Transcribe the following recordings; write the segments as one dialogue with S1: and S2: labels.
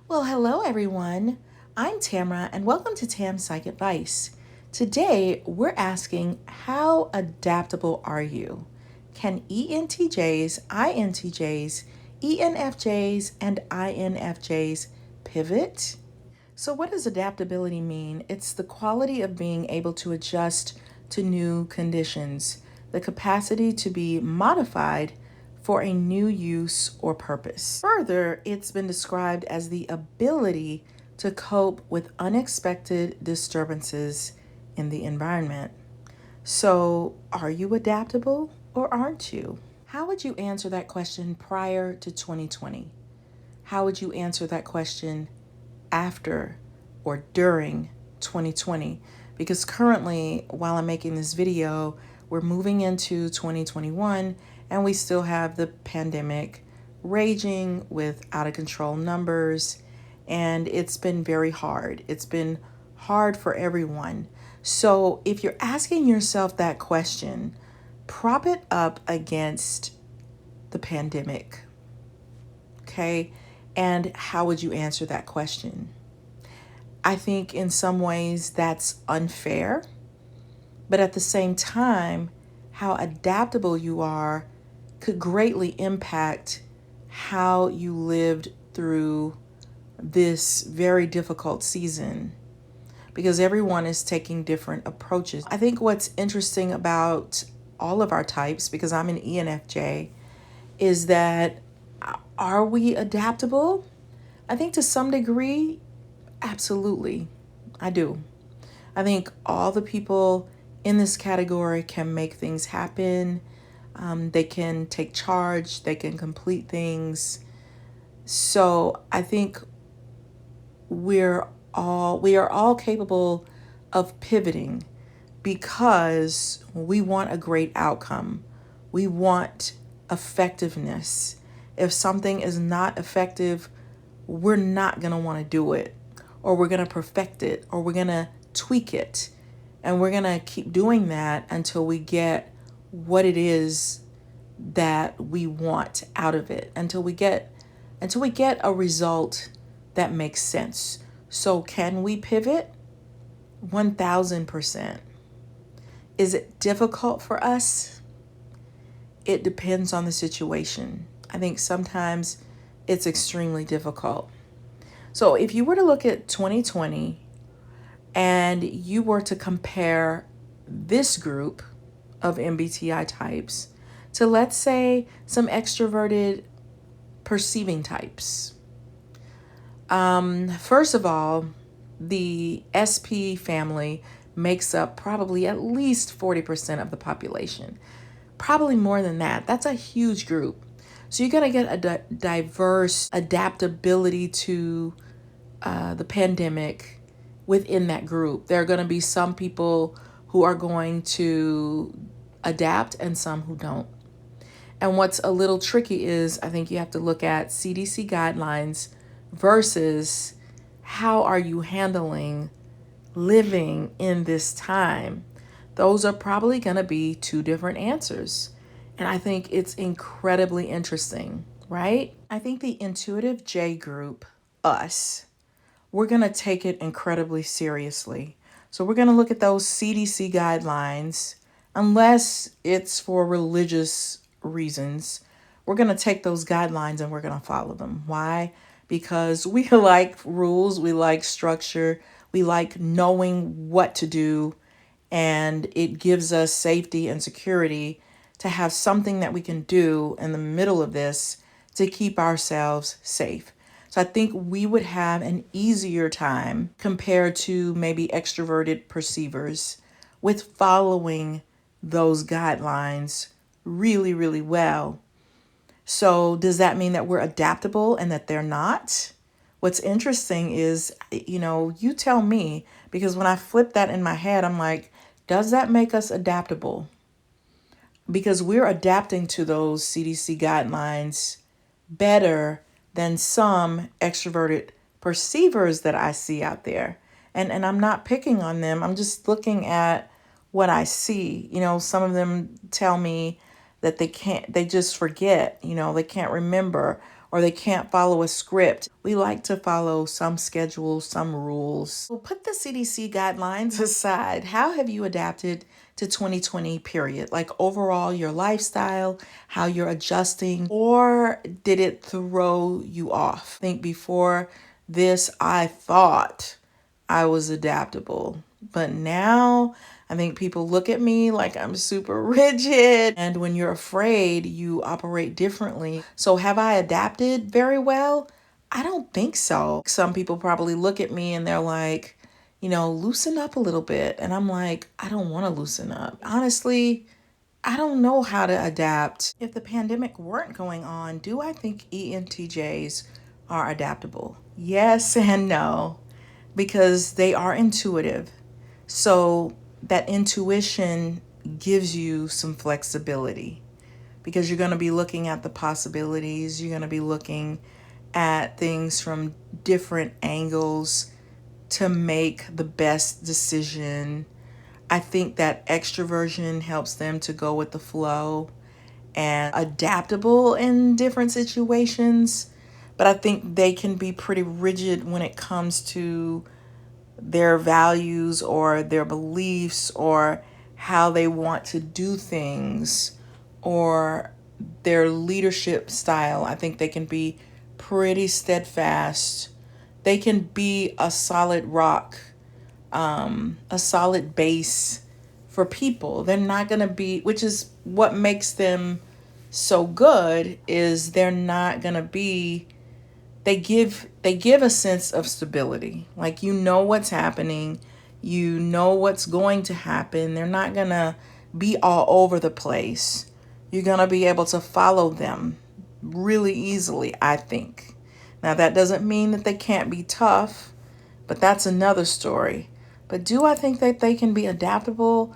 S1: Well, hello everyone. I'm Tamara and welcome to Tam's Psych Advice. Today we're asking, how adaptable are you? Can ENTJs, INTJs, ENFJs, and INFJs pivot? So, what does adaptability mean? It's the quality of being able to adjust to new conditions, the capacity to be modified for a new use or purpose. Further, it's been described as the ability to cope with unexpected disturbances in the environment. So, are you adaptable or aren't you? How would you answer that question prior to 2020? How would you answer that question after or during 2020? Because currently, while I'm making this video, we're moving into 2021 and we still have the pandemic raging with out of control numbers, and it's been very hard. It's been hard for everyone. So if you're asking yourself that question, prop it up against the pandemic. Okay? And how would you answer that question? I think in some ways that's unfair, but at the same time, how adaptable you are could greatly impact how you lived through this very difficult season, because everyone is taking different approaches. I think what's interesting about all of our types, because I'm an ENFJ, is that are we adaptable? I think to some degree, absolutely. I do. I think all the people in this category can make things happen. They can take charge, they can complete things. So I think we are all capable of pivoting because we want a great outcome. We want effectiveness. If something is not effective, we're not going to want to do it, or we're going to perfect it, or we're going to tweak it. And we're going to keep doing that until we get what it is that we want out of it, until we get a result that makes sense. So can we pivot? 1000%. Is it difficult for us? It depends on the situation. I think sometimes it's extremely difficult. So if you were to look at 2020 and you were to compare this group of MBTI types to, let's say, some extroverted perceiving types. First of all, the SP family makes up probably at least 40% of the population. Probably more than that. That's a huge group. So you're going to get a diverse adaptability to the pandemic within that group. There are going to be some people who are going to adapt and some who don't. And what's a little tricky is I think you have to look at CDC guidelines versus how are you handling living in this time. Those are probably going to be two different answers. And I think it's incredibly interesting, right? I think the intuitive J group, us, we're going to take it incredibly seriously. So we're going to look at those CDC guidelines, unless it's for religious reasons. We're going to take those guidelines and we're going to follow them. Why? Because we like rules, we like structure, we like knowing what to do, and it gives us safety and security to have something that we can do in the middle of this to keep ourselves safe. So I think we would have an easier time compared to maybe extroverted perceivers with following those guidelines really, really well. So does that mean that we're adaptable and that they're not? What's interesting is, you tell me, because when I flip that in my head, I'm like, does that make us adaptable? Because we're adapting to those CDC guidelines better than some extroverted perceivers that I see out there. And I'm not picking on them. I'm just looking at what I see. Some of them tell me that they just forget, they can't remember, or they can't follow a script. We like to follow some schedules, some rules. So put the CDC guidelines aside. How have you adapted to 2020 period? Like overall your lifestyle, how you're adjusting, or did it throw you off? I think before this, I thought I was adaptable. But now I think people look at me like I'm super rigid. And when you're afraid, you operate differently. So have I adapted very well? I don't think so. Some people probably look at me and they're like, loosen up a little bit. And I'm like, I don't want to loosen up. Honestly, I don't know how to adapt. If the pandemic weren't going on, do I think ENTJs are adaptable? Yes and no, because they are intuitive. So that intuition gives you some flexibility because you're going to be looking at the possibilities. You're going to be looking at things from different angles to make the best decision. I think that extroversion helps them to go with the flow and adaptable in different situations. But I think they can be pretty rigid when it comes to their values or their beliefs or how they want to do things or their leadership style. I think they can be pretty steadfast. They can be a solid rock, a solid base for people. They're not going to be, which is what makes them so good, is they're not going to be, they give a sense of stability. Like, what's happening, what's going to happen. They're not going to be all over the place. You're going to be able to follow them really easily, I think. Now, that doesn't mean that they can't be tough, but that's another story. But do I think that they can be adaptable?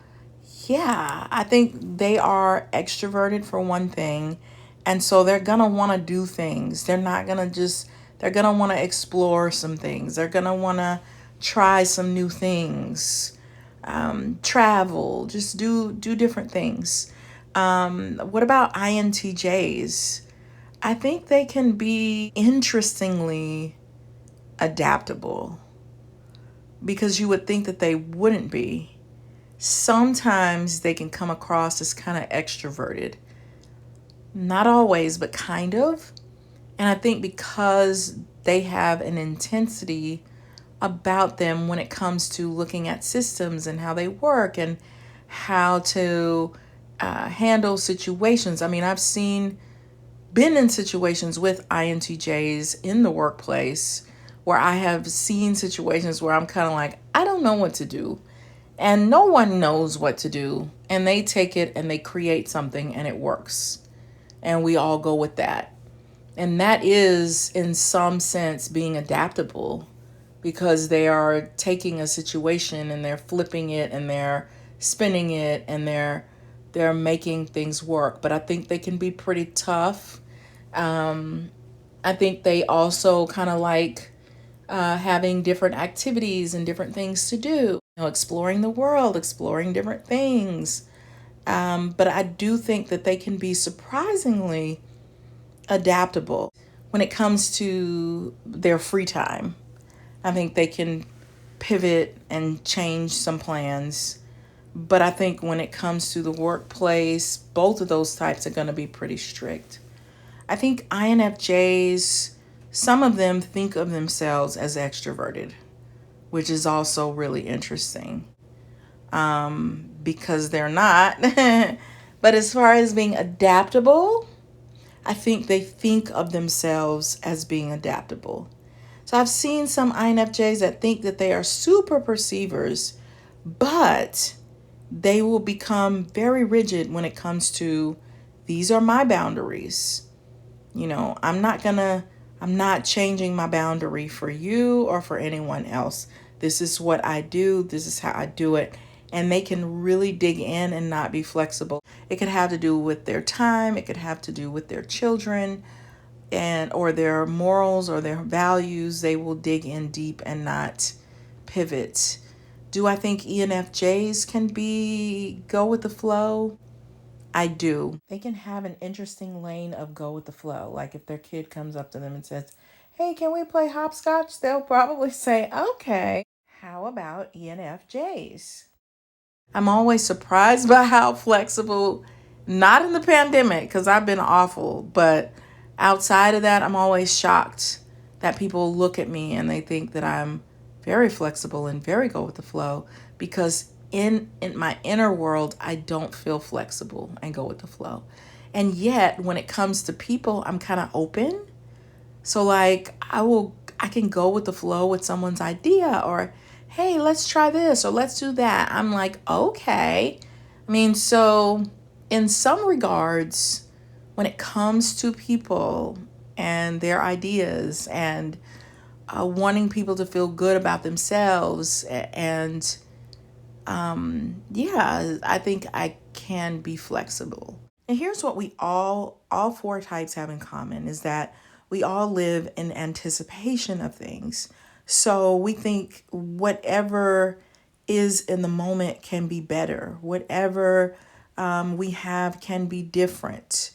S1: Yeah, I think they are extroverted for one thing. And so they're going to want to do things. They're not going to just, they're going to want to explore some things. They're going to want to try some new things, travel, just do different things. What about INTJs? I think they can be interestingly adaptable because you would think that they wouldn't be. Sometimes they can come across as kind of extroverted. Not always, but kind of. And I think because they have an intensity about them when it comes to looking at systems and how they work and how to handle situations. I mean, I've been in situations with INTJs in the workplace where I have seen situations where I'm kind of like, I don't know what to do. And no one knows what to do. And they take it and they create something and it works. And we all go with that. And that is, in some sense, being adaptable because they are taking a situation and they're flipping it and they're spinning it and they're making things work. But I think they can be pretty tough. I think they also kind of like having different activities and different things to do, exploring the world, exploring different things. But I do think that they can be surprisingly adaptable when it comes to their free time. I think they can pivot and change some plans. But I think when it comes to the workplace, both of those types are going to be pretty strict. I think INFJs, some of them think of themselves as extroverted, which is also really interesting because they're not. But as far as being adaptable, I think they think of themselves as being adaptable. So I've seen some INFJs that think that they are super perceivers, but they will become very rigid when it comes to, these are my boundaries. I'm not changing my boundary for you or for anyone else. This is what I do. This is how I do it. And they can really dig in and not be flexible. It could have to do with their time. It could have to do with their children or their morals or their values. They will dig in deep and not pivot. Do I think ENFJs can go with the flow? I do. They can have an interesting lane of go with the flow. Like if their kid comes up to them and says, "Hey, can we play hopscotch?" They'll probably say, "Okay." How about ENFJs? I'm always surprised by how flexible, not in the pandemic, because I've been awful, but outside of that, I'm always shocked that people look at me and they think that I'm very flexible and very go with the flow because in my inner world, I don't feel flexible and go with the flow. And yet, when it comes to people, I'm kind of open. So like I can go with the flow with someone's idea or hey, let's try this or let's do that. I'm like, okay. I mean, so in some regards, when it comes to people and their ideas and wanting people to feel good about themselves and yeah, I think I can be flexible. And here's what we all four types have in common is that we all live in anticipation of things. So we think whatever is in the moment can be better. Whatever we have can be different.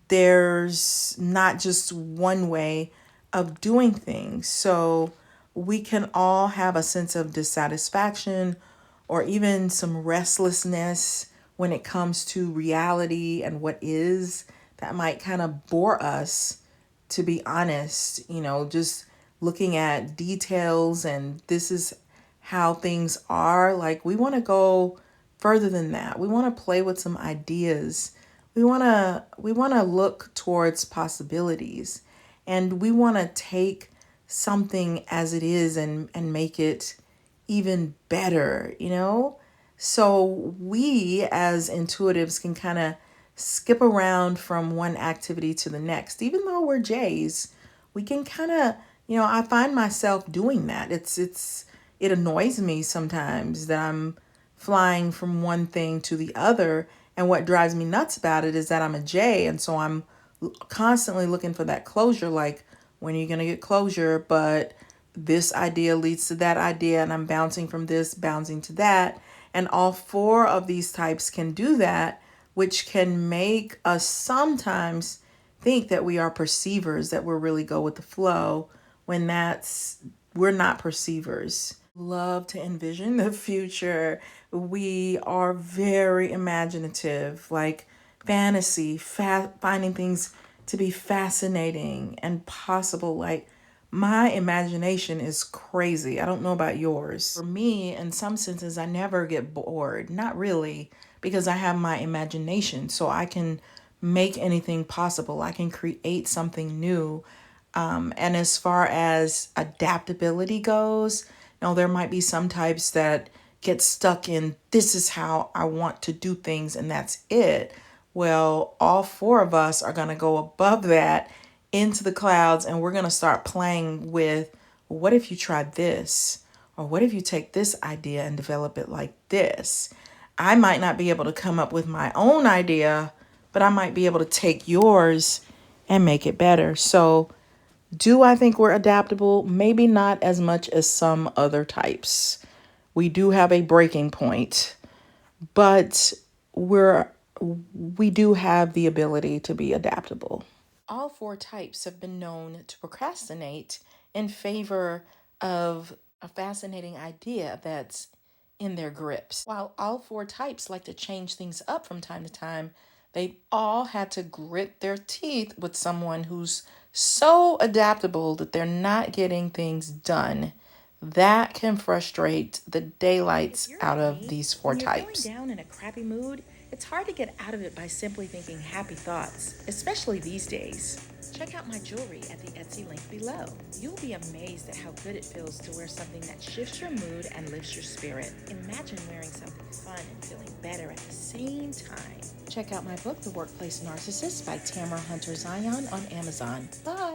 S1: There's not just one way of doing things. So we can all have a sense of dissatisfaction or even some restlessness when it comes to reality and what is that might kind of bore us, to be honest, just looking at details and this is how things are. Like we want to go further than that. We want to play with some ideas. We want to look towards possibilities and we want to take something as it is and make it even better. So we as intuitives can kind of skip around from one activity to the next. Even though we're J's, we can kind of, I find myself doing that. It annoys me sometimes that I'm flying from one thing to the other. And what drives me nuts about it is that I'm a J. And so I'm constantly looking for that closure. Like, when are you going to get closure? But this idea leads to that idea. And I'm bouncing from this, bouncing to that. And all four of these types can do that, which can make us sometimes think that we are perceivers, that we're really go with the flow, when we're not perceivers. Love to envision the future. We are very imaginative, like fantasy, finding things to be fascinating and possible. Like my imagination is crazy. I don't know about yours. For me, in some senses, I never get bored. Not really, because I have my imagination, so I can make anything possible. I can create something new. And as far as adaptability goes, there might be some types that get stuck in this is how I want to do things and that's it. Well, all four of us are going to go above that into the clouds and we're going to start playing with what if you try this? Or what if you take this idea and develop it like this? I might not be able to come up with my own idea, but I might be able to take yours and make it better. So, do I think we're adaptable? Maybe not as much as some other types. We do have a breaking point, but we do have the ability to be adaptable. All four types have been known to procrastinate in favor of a fascinating idea that's in their grips. While all four types like to change things up from time to time, they've all had to grit their teeth with someone who's so adaptable that they're not getting things done. That can frustrate the daylights out of these four types. When you're feeling down in a crappy mood, it's hard to get out of it by simply thinking happy thoughts, especially these days. Check out my jewelry at the Etsy link below. You'll be amazed at how good it feels to wear something that shifts your mood and lifts your spirit. Imagine wearing something fun and feeling better at the same time. Check out my book, The Workplace Narcissist by Tamara Hunter Zyon on Amazon. Bye!